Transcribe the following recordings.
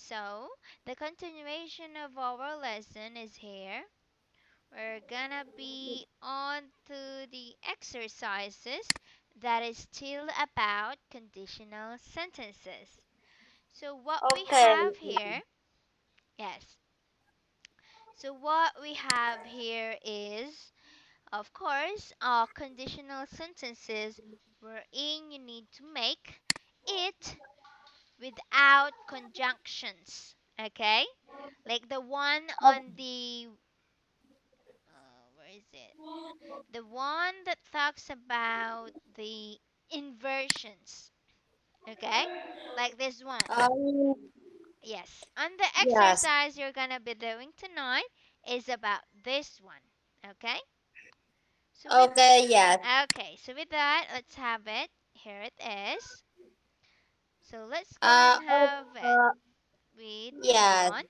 So, the continuation of our lesson is here. We're gonna be on to the exercises that is still about conditional sentences. So, what we Okay. have here, yes. So, what we have here is, of course, conditional sentences wherein you need to make it without conjunctions. Okay? Like the one on the where is it? The one that talks about the inversions. Okay? Like this one. Um, Yes. And the yes. exercise you're gonna be doing tonight is about this one. Okay? So with Okay, yes. so with that, let's have it. Here it is. So let's go Uh, and oh, have it uh, with this yes. one.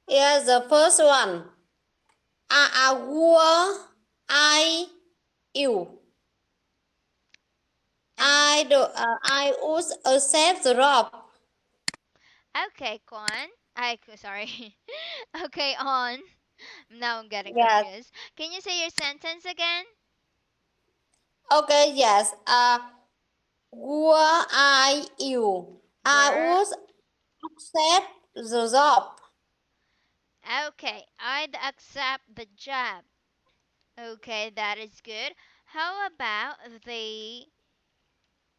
Here's the first one. Wua, I, you. And I would accept the job. okay, Kwan. Sorry. Okay, on. Now I'm getting Yes. confused. Can you say your sentence again? Okay, yes. Wua, I, you. I Where? would accept the job. Okay, I'd accept the job. Okay, that is good. How about the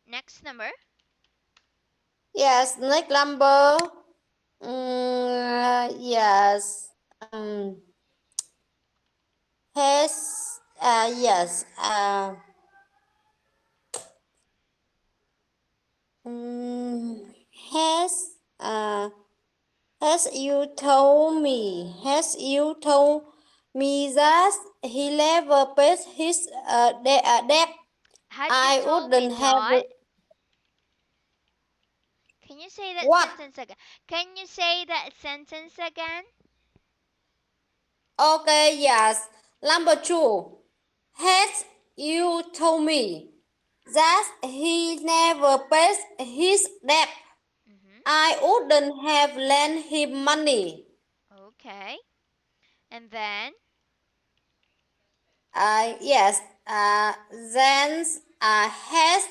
next number? Yes, next number. Yes. Has yes. Mm, has has you told me? Has you told me that he never paid his debt? Had you I told me wouldn't have that? Can you say that what? sentence again? Can you say that sentence again? Okay, yes. Number two. Has you told me that he never pays his debt? Mm-hmm. I wouldn't have lent him money. Okay. And then, Yes. Then has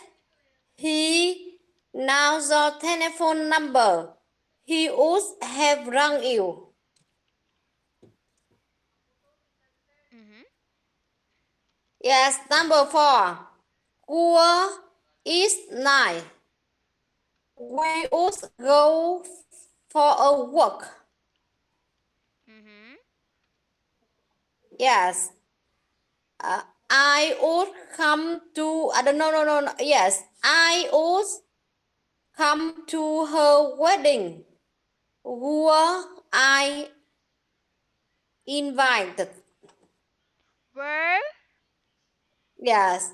he now your telephone number? He would have rung you. mm-hmm. Yes. Number four. Poor is night. We would go for a walk. Mm-hmm. Yes. Uh, I would come to. I don't know. No, no, no. Yes. I would come to her wedding. Were I invited? Were? Yes.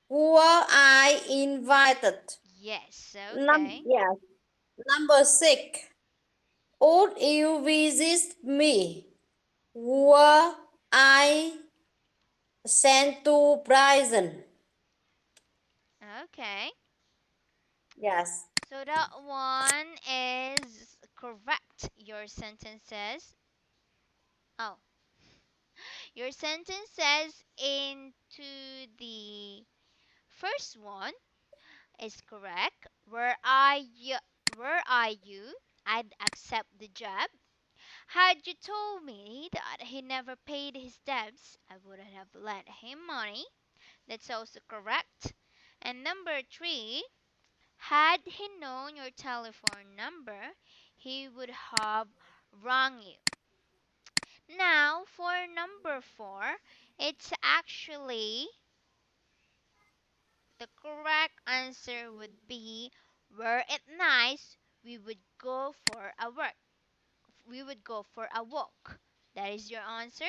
Were I invited? Yes. Okay. Yes. Number six. Would you visit me? Were I sent to prison? Okay. Yes. So that one is correct. Your sentence says, oh, your sentence says into the first one is correct. Were I you, I'd accept the job. Had you told me that he never paid his debts, I wouldn't have lent him money. That's also correct. And number three, had he known your telephone number, he would have rung you. Now, for number four, it's actually the correct answer would be were it nice, we would go for a work. We would go for a walk. That is your answer,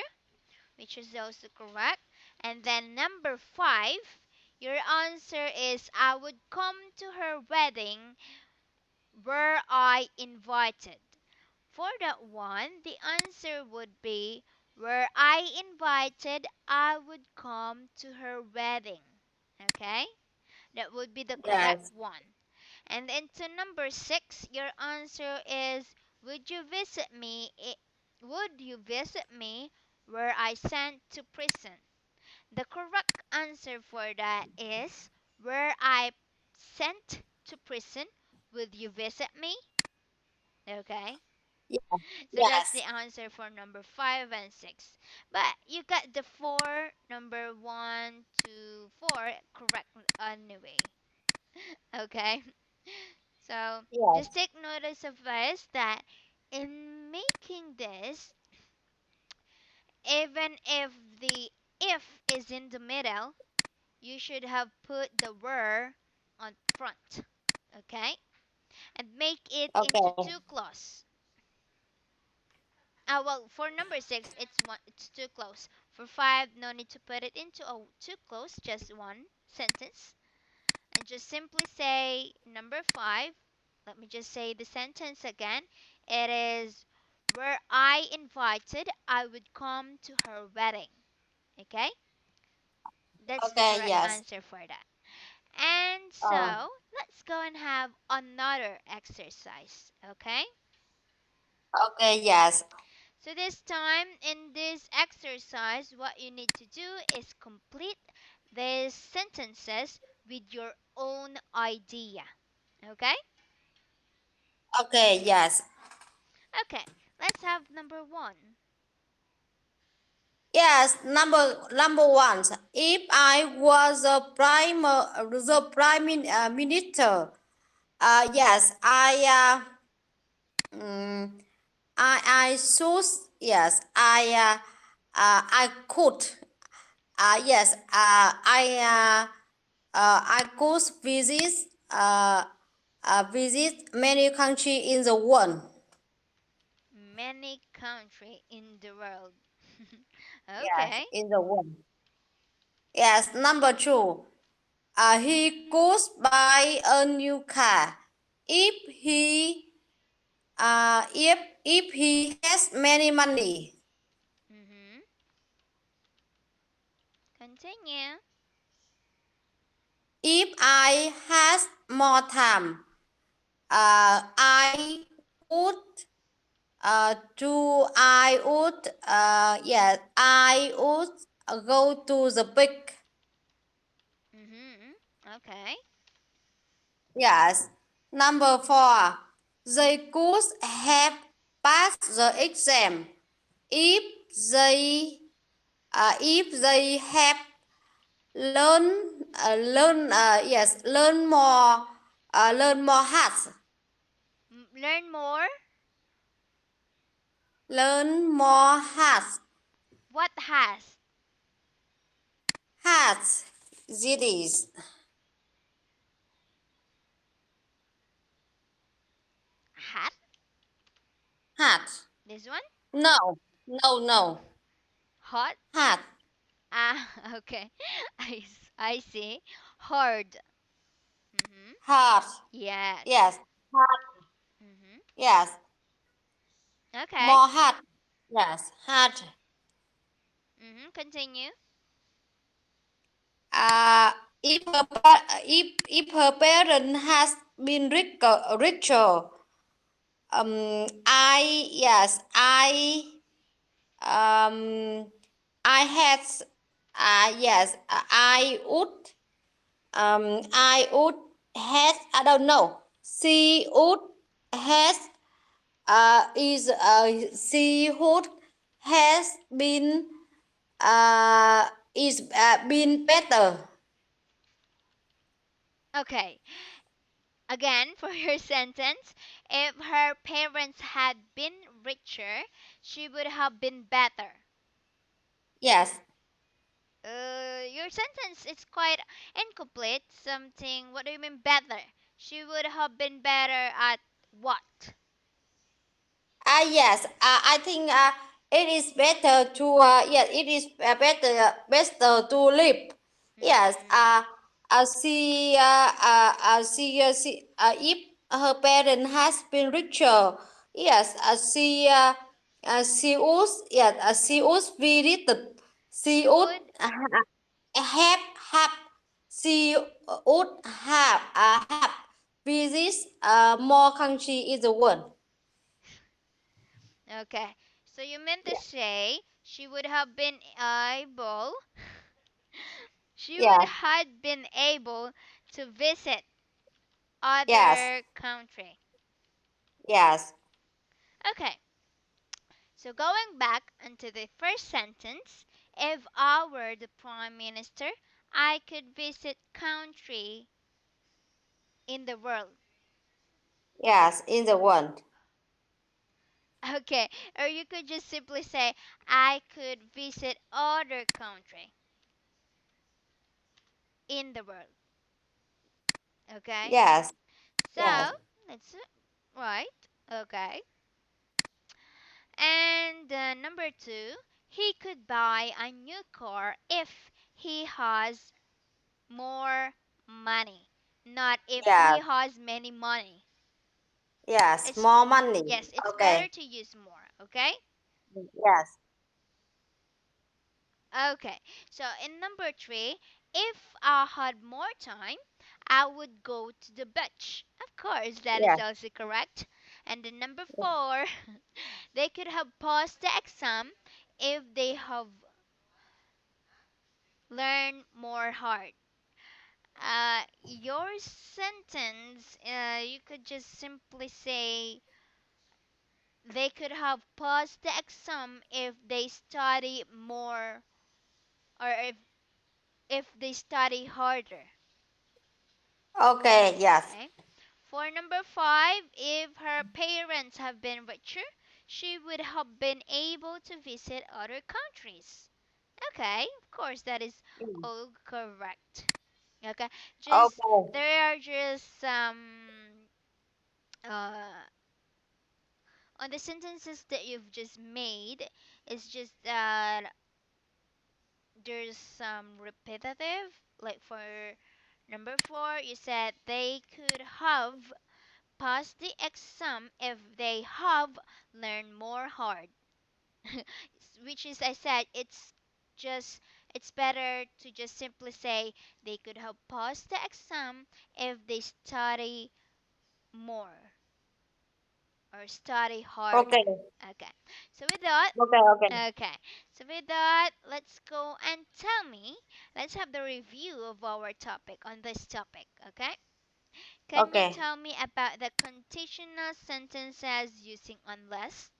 which is also correct. And then number five, your answer is I would come to her wedding were I invited. For that one, the answer would be were I invited, I would come to her wedding. Okay? That would be the correct Yes. one. And then to number 6, your answer is would you visit me? Would you visit me where I sent to prison? The correct answer for that is where I sent to prison. Would you visit me? Okay. Yeah. So that's the Yes. answer for number 5 and 6. But you got the 4, number 1 to 4 correct anyway. Okay. So just Yes. take notice of this that in making this, even if the if is in the middle, you should have put the were on front. Okay? And make it into Okay. two clause. Well, for number 6, it's too close. For 5, no need to put it into a too close, just one sentence. And just simply say number 5. Let me just say the sentence again. It is were I invited, I would come to her wedding. Okay? That's the Okay. correct Yes. answer for that. And Uh, so, let's go and have another exercise. Okay? okay. Yes. So, this time in this exercise, what you need to do is complete these sentences with your own idea. Okay? Okay. Yes. Okay, let's have number 1. Yes. Number one. If I was the prime minister, yes, mm, I choose. Yes, I could. Yes, I could visit many countries in the world. Many country in the world. Yes, Okay. in the world. Yes, number two. He could buy a new car if he has many money. Mhm. Continue. If I has more time, I would I would go to the big. Mhm. Okay. Yes. Number four, they could have passed the exam if they have learn more hats. Learn more. Learn more hats. What has? Hats. Cities. Hat? Hat. This one? No. No, no. Hot? Hat. Ah, okay. I see. Hard. Mhm. Hat. Yes. Yes. Hat. Mhm. Yes. Okay. More hat. Yes. Hat. Mhm. Continue. Uh, if her parent has been richer, I yes um I had yes I would has I don't know she would has she would has been is been better. Okay. Again, for your sentence, if her parents had been richer, she would have been better. Yes. Your sentence is quite incomplete. Something, what do you mean better? She would have been better at what? Yes, I think it is better to yes, it is better to live. Yes, Mm, if her parent has been richer, yes, she would yes, she would visited. She she would would. have she would have visits more country in the world. Okay. So you meant to Yeah. say she would have been able she would Yes. had been able to visit Yes. other country. Yes. Okay. So going back into the first sentence, if I were the prime minister, I could visit country in the world. Yes. In the world. Okay, or you could just simply say I could visit other country in the world. Okay? Yes. So, Yes. let's right. Okay. And number 2, he could buy a new car if he has more money, not if he Yes. has many money. Yes. It's More money. yes, it's better Okay. to use more, okay? Yes. Okay. So in number 3, if I had more time, I would go to the beach. Of course, that is Yes. also correct. And then number 4, they could have passed the exam if they have learned more hard. Your sentence, you could just simply say they could have passed the exam if they study more or if they study harder. Okay. Yes. Okay. For number 5, if her parents have been richer, she would have been able to visit other countries. Okay, of course that is Mm. all correct. Okay, just Okay. there are just some uh on the sentences that you've just made. It's just that there's some repetitive. Like for number 4, you said they could have passed the exam if they have learned more hard. Which is, I said, just it's better to just simply say they could have passed the exam if they study more or study Okay. harder. Okay. So with that, Okay. Okay. okay. So with that, let's go and tell me. Let's have the review of our topic on this topic. Okay. Can you Okay. tell me about the conditional sentences using unless?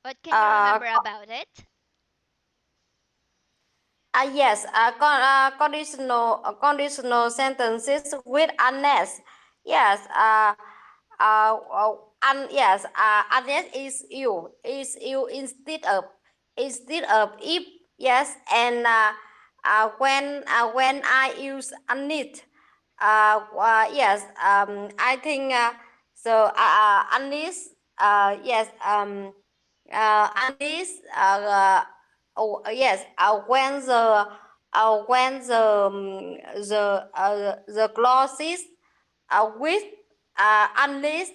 What can you Uh, remember about it? yes, conditional sentences with unless. Yes, yes, unless is you instead of if. Yes, and when I use unless, yes, I think unless, yes, unless, oh, yes, when the clauses with unless,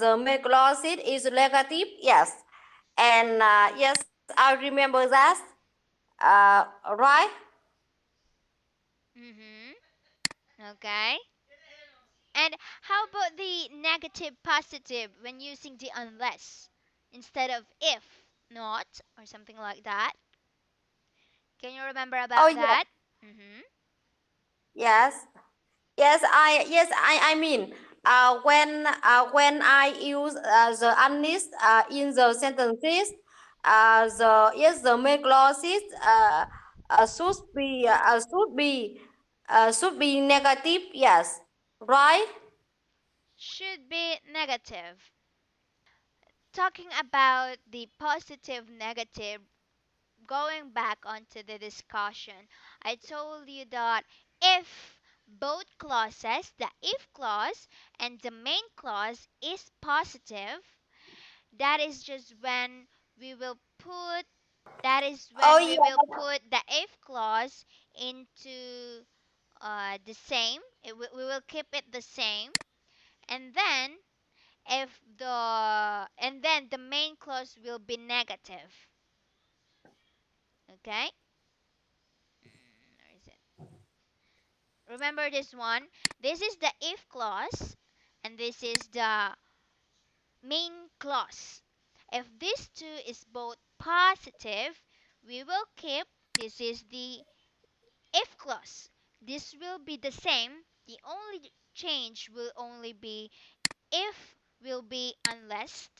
the main clauses is negative. Yes, and yes, I remember that. Right. Mm-hmm. Okay. And how about the negative positive when using the unless instead of if, not, or something like that? Can you remember Oh about yes, that? Mm-hmm. yes. I mean, when I use the unless in the sentences, the main clauses should be negative. Yes, right. Should be negative. Talking about the positive, negative, going back onto the discussion, I told you that if both clauses, the if clause and the main clause is positive, that is just when we will put Oh yeah. the if clause into the same. We will keep it the same, and then the main clause will be negative. Okay. Remember this one? This is the if clause, and this is the main clause. If these two is both positive, we will keep this is the if clause. This will be the same. The only change will only be if will be unless.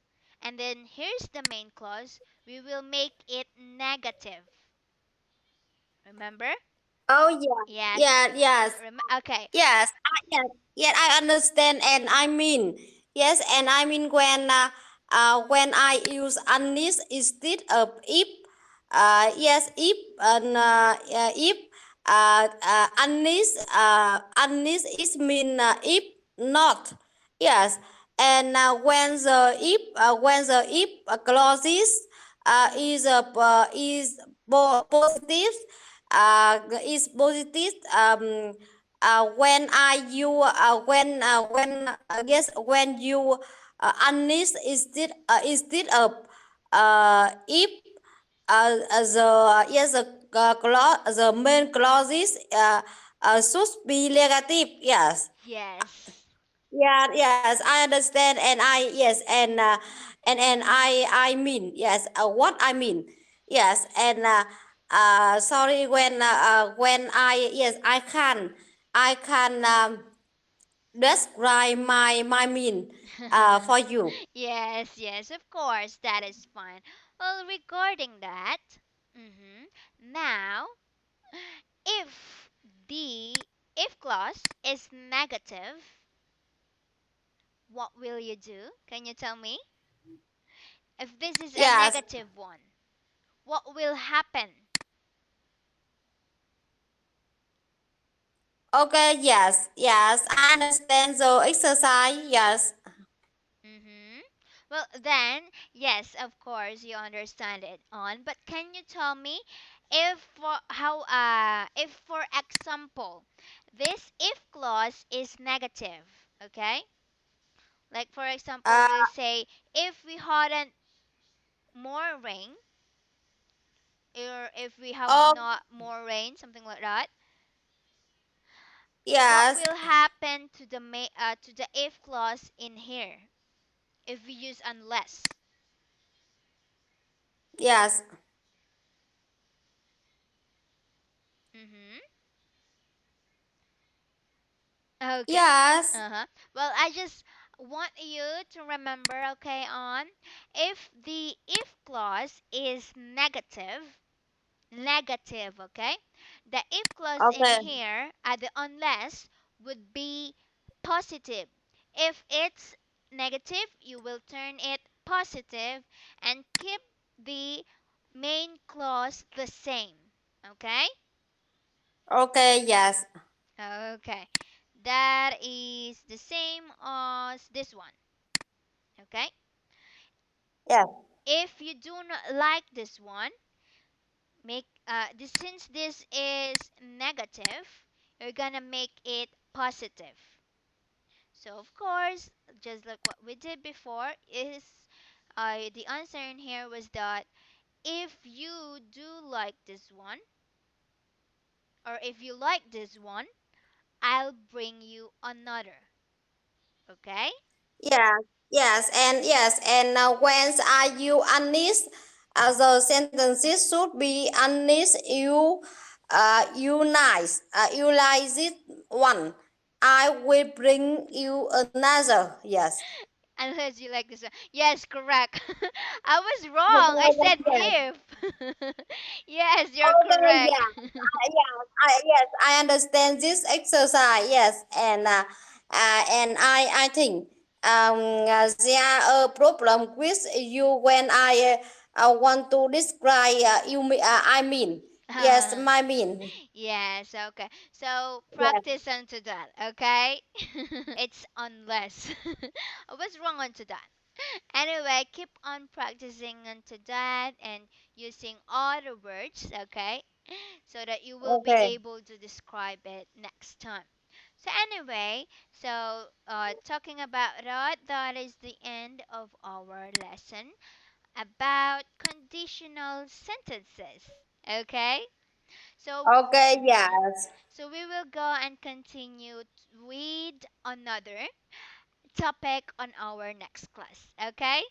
And then here's the main clause. We will make it negative. Remember? Oh yeah, Yes. yeah, yes. Okay. Yes, yes, yes, I understand, and I mean, yes, and I mean when I use unless instead of if, yes, if if unless is mean if not, yes, and when the if clauses is positive, is positive, when I you yes, when you unless instead of if the yes, the main clauses should be negative, yes. Yes. Yeah, yes, I understand, and I yes, and I mean, yes, what I mean, yes, and sorry, when I yes, I can describe my mean for you. Yes, yes, of course, that is fine. Well, regarding that, now, if the if clause is negative, what will you do? Can you tell me? If this is a Yes, negative one, what will happen? okay, yes, yes, I understand the exercise, yes. Mm-hmm. Well, then, yes, of course, you understand it on. But can you tell me if for how if for example, this if clause is negative, okay? Like for example, uh we'll say if we hadn't more rain, or if we have oh not more rain, something like that. What yes, will happen to the to the if clause in here if we use unless? yes, Mm-hmm. Okay. yes, Uh-huh. Well, I just want you to remember, okay, on if the if clause is negative, okay? The if clause in okay, here at the unless would be positive. If it's negative, you will turn it positive and keep the main clause the same, okay? okay, yes, Okay. That is the same as this one. Okay? yes, If you do not like this one, make this since this is negative, you're gonna make it positive. So of course, just like what we did before, is the answer in here was that if you do like this one, or if you like this one, I'll bring you another. Okay? yes, yes, and when are you unless the sentences should be unless you nice, you like this one, I will bring you another, yes. Unless you like this one. Yes, correct. I was wrong. I Okay, said yes. if. Yes, you're Okay, correct. yeah, yes, I understand this exercise. Yes, and I think there are a problem with you when want to describe I mean, yes, my mean. Yes, okay. So Yes, practice onto that, okay? It's unless. I was wrong onto that. Anyway, keep on practicing onto that and using other words, okay? So that you will be okay, able to describe it next time. So anyway, talking about that, that is the end of our lesson about conditional sentences. Okay? So, Okay, mhm. yes. So we will go and continue with another topic on our next class. Okay?